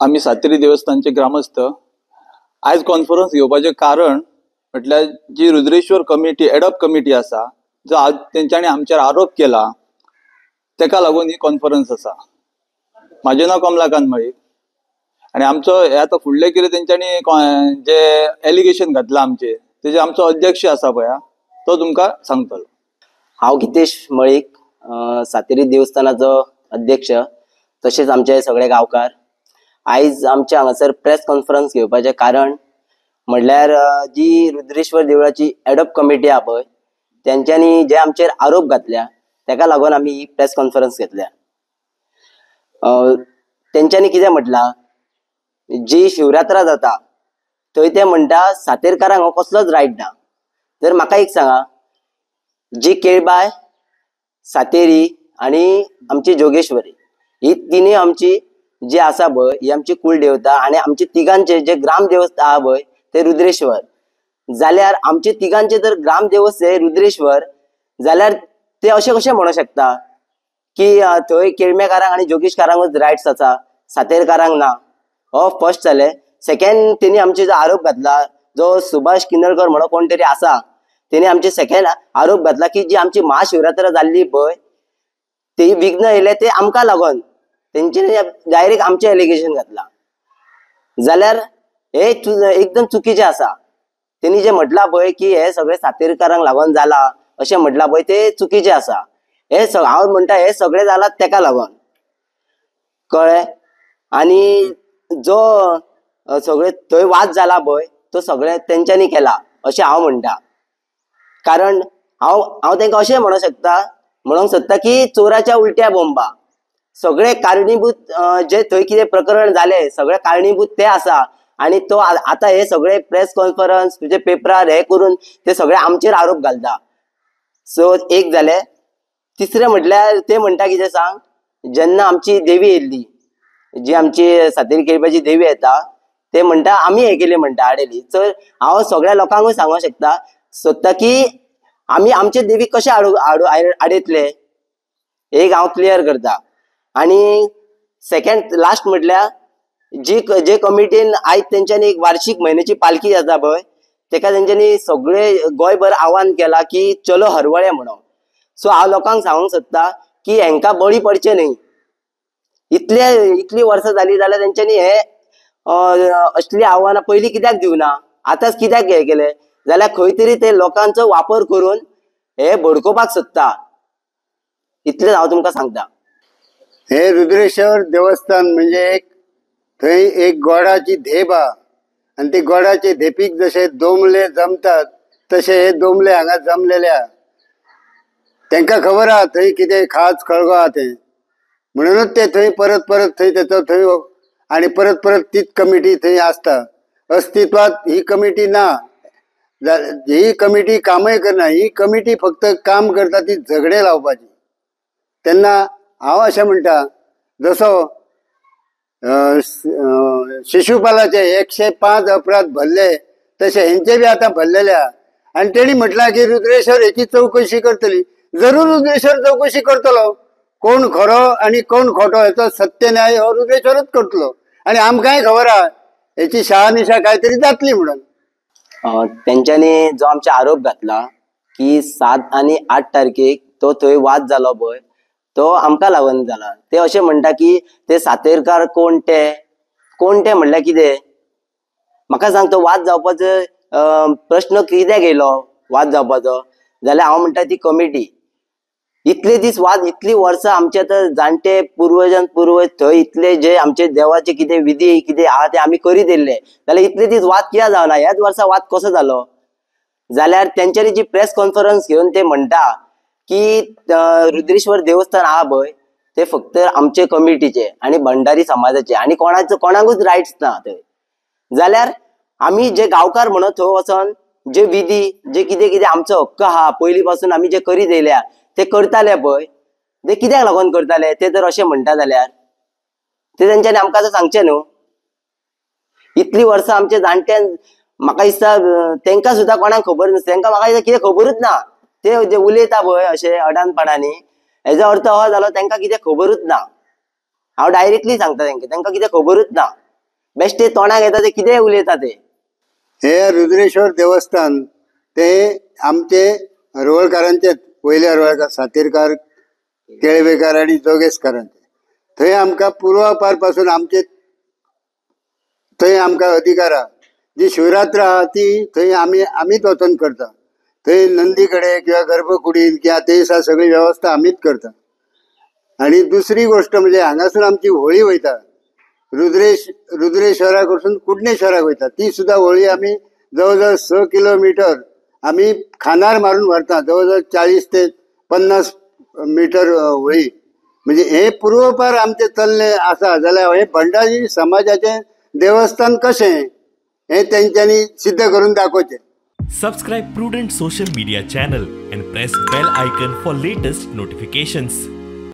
आम्ही सातेरी देवस्थानचे ग्रामस्थ आज कॉन्फरन्स घेवपाचें कारण म्हटल्यार जी रुद्रेश्वर कमिटी एडॉप कमिटी आसा जो आज तेंच्यांनी आमचेर आरोप केला तेका लागून ही कॉन्फरन्स आसा। माझे नाव कमलाकांत मळी आणि आमचो हे आता फुडले कितें तेंच्यांनी जे एलिगेशन घातला आमचे तेजे आमचो अध्यक्ष आसा पळय तो तुमकां सांगतलो। हांव गितेश मळीक, सातेरी देवस्थानाचो अध्यक्ष, तशेंच आमचे सगळे गांवकार आयज आमचे हांगासर प्रेस कॉन्फरन्स घेवपाचें कारण म्हणल्यार जी रुद्रेश्वर देवळाची एडॉप कमिटी आहा पळय तेंच्यांनी जे आमचेर आरोप घातल्या तेका लागून आमी ही प्रेस कॉन्फरन्स घेतल्या। तेंच्यांनी कितें म्हटलां, जी शिवरात्रा जाता थंय ते म्हणटा सातेरकारांक हो कसलोच रायट ना। तर म्हाका एक सांगा, जी केळबाय, सातेरी आणि आमची जोगेश्वरी ही तिनी आमची जी आसा पळय ही आमची कुलदेवता आणि आमचे तिगांचे जे ग्रामदेवस्थ आहा पळय ते रुद्रेश्वर। जाल्यार आमचे तिगांचे जर ग्रामदेवस्थ हे रुद्रेश्वर जाल्यार ते अशें कशें म्हणू शकता की थंय केळमेकारांक आणि जोगेशकारांकूच रायट्स आसा, सातेरकारांक ना। हो फर्स्ट जालें। सेकंड, तेणी आमचे जो आरोप घातला, जो सुभाष किन्नरकर म्हणून कोण तरी आसा, तेणी आमचे सेकंड आरोप घातला की जी आमची महाशिवरात्र जाल्ली पळय ते विघ्न येयले ते आमकां लागून, तेंच्यांनी डायरेक्ट आमचे एलिगेशन घातला। जाल्यार हे एकदम चुकीचे आसा। तेणी जे म्हटला पळय की हे सगळे सातेरकारांक लागून जाला अशें म्हटला पळय ते चुकीचे आसा। हे हांव म्हणटा हे सगळे जाला तेका लागून, कळ्ळें। आणि जो सगळे थंय वाद जाला पळय तो सगळे तेंच्यांनी केला अशें हांव म्हणटा। कारण हांव तेंकां अशें म्हणूंक सोदता की चोराच्या उलट्या बोंबा, सगळे कारणीभूत जे थंय कितें प्रकरण जाले सगळे कारणीभूत ते आसा। आणि तो आता हे सगळे प्रेस कॉन्फरन्स तुझे पेपरार हे करून ते सगळे आमचेर आरोप घालता। सो एक जाले। तिसरे म्हटल्यार ते म्हणटा कितें सांग, जेन्ना आमची देवी येयल्ली, जी आमची सातेरी केळबाची देवी येता, ते म्हणटा आमी हे केले म्हणटा आडयली। तर हांव सगळ्या लोकांकूय सांगूंक सोदता की आमी आमचे देवीक कशें आडयतले, एक हांव क्लियर करता। आणि सेकंड लास्ट म्हटल्यार जे कमिटीन आयज तेंच्यांनी एक वार्षिक म्हयन्याची पालखी जाता पळय तेका तेंच्यांनी सगळे गोंयभर आव्हान केला की चलो हरवळे म्हणून। सो हांव लोकांक सांगूंक सोदता की हेंकां बळी पडचे न्हय। इतली वर्सां जाली जाल्यार तेंच्यांनी हे असली आव्हानां पयलीं कित्याक दिवना, आतांच कित्याक हे केले, जाल्यार खंय तरी ते लोकांचो वापर करून हे भडकोवपाक सोदता। इतलेंच हांव तुमकां सांगता। हे रुद्रेश्वर देवस्थान म्हणजे थंय एक गोडाची धेप हा आणि ती गोडाचे धेपीक जसे दोमले जमतात तसे हे दोमले हांगा जमलेले हा। तांकां खबर आहा थंय कितें खास खळगो हा ते, म्हणूनच ते थंय परत परत थंय तेचो थंय आणि परत परत तीच कमिटी थंय आसता। अस्तित्वात ही कमिटी ना, ही कमिटी कामय करना, ही कमिटी फक्त काम करता ती झगडे लावपाची। तेन्ना हांव अशें म्हणटा, जसो शिशुपालाचे 105 अपराध भरले तसे हेंचे बी आता भरलेले हा। आणि तेणी म्हटला की रुद्रेश्वर हेची चौकशी करतली। जरूर रुद्रेश्वर चौकशी करतलो, कोण खरो आणि कोण खोटो हेचो सत्य न्याय हो रुद्रेश्वरच करतलो। आणि आमकांय खबर आहा हेची शहानिशा काहीतरी जातली म्हणून। तेंच्यांनी जो आमचे आरोप घातला की 7 आणि 8 तारखेक तो थंय वाद जालो पळय तो आमकां लागून जाला। ते अशें म्हणटा की ते सातेरकार कोण ते म्हणल्यार कितें, म्हाका सांग तो वाद जावपाचो प्रश्न कित्याक येयलो वाद जावपाचो, जाल्यार हांव म्हणटा ती कमिटी इतले दीस वाद, इतली वर्सां आमचे आतां जाणटे पूर्वज थंय इतले जे आमचे देवाचे कितें विधी कितें आहा ते आमी करीत येयल्ले, जाल्यार इतले दीस वाद कित्याक जावना, ह्याच वर्सा वाद कसो जालो। जाल्यार तेंच्यांनी जी प्रेस कॉन्फरन्स घेवन ते म्हणटा की रुद्रेश्वर देवस्थान आहा पळय ते फक्त आमचे कमिटीचे आणि भंडारी समाजाचे आणि कोणाकूच रायट्स ना थंय। जाल्यार आमी जे गांवकार म्हणून थंय वचोन जे विधी जे कितें आमचो हक्क आहा पयलीं पासून आमी जे करीत येयल्या ते करताले पळय ते कित्याक लागून करताले ते जर अशें म्हणटा जाल्यार ते तेंच्यांनी आमकां आतां सांगचें न्हू। इतली वर्सां आमचे जाणट्यान, म्हाका दिसता तेंकां सुद्दां कोणाक खबर नासता, तेंकां म्हाका दिसता कितें खबरूच ना। ते जे उलयता पळय अशें अडाणपणांनी हेजो अर्थ हो जालो तेंकां कितें खबरूच ना। हांव डायरेक्टली सांगता तेंकां कितें खबरूच ना। बेश्टे तोंडाक येता ते कितें उलयता ते. हे रुद्रेश्वर देवस्थान ते आमचे हरवळकारांचे पयले हरवळकार सातेरकार, केळवेकार आणि जोगेसकारांचे. थंय आमकां पुर्वापार पासून आमचे थंय आमकां अधिकार आहा. जी शिवरात्र आहा ती थंय आमीच वचून करता. थंय नंदी कडेन किंवा गर्भकुडीन किंवा ते दिसा सगळी वेवस्था आमीच करता. आणि दुसरी गोष्ट म्हणजे हांगासून आमची होळी वयता रुद्रेश्वरा कडसून कुडणेश्वराक वयता. ती सुद्धा होळी आमी जवळजवळ 6 किलोमीटर आमी खानार मारून व्हरता. जवळजवळ 40 ते 50 मीटर होळी. म्हणजे हे पूर्वपार आमचे चल्ले आसा. जाल्यार हे भंडारी समाजाचे देवस्थान कशें हे तेंच्यांनी सिद्ध करून दाखोवचें. Subscribe Prudent social media channel and press bell icon for latest notifications.